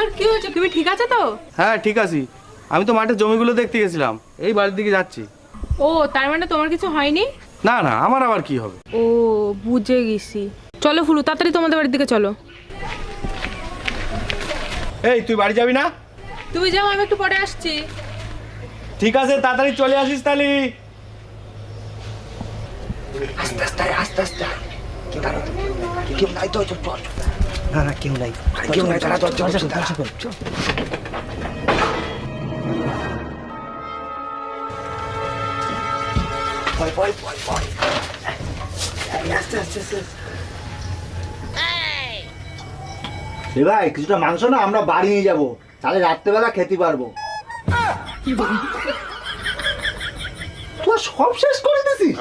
তোমার কি হয়েছে? তুমি ঠিক আছে তো? হ্যাঁ ঠিক আছি। আমি তো মাঠে জমিগুলো দেখতে গেছিলাম, এই বাড়ির দিকে যাচ্ছি। ও, তার মানে তোমার কিছু হয়নি? না না, আমার আবার কি হবে? ও, বুঝে গেছি। চলো ফুলু, তাড়াতাড়ি তোমাদের বাড়ির দিকে চলো। এই তুই বাড়ি যাবি না? তুমি যাও, আমি একটু পরে আসছি। ঠিক আছে, তাড়াতাড়ি চলে আসিস তাহলে। আস্তে আস্তে আস্তে আস্তে কেউ নাই তো, চল চল। না না কেউ নাই, কেউ নাই, দাঁড়া, চল চল চল। ভয় ভয় ভয় ভয়, আস্তে আস্তে আস্তে। ভাই কিছুটা মাংস না আমরা বাড়ি নিয়ে যাবো, তাহলে রাত্রেবেলা খেতে পারবো। তুই সব শেষ করে দিছিস?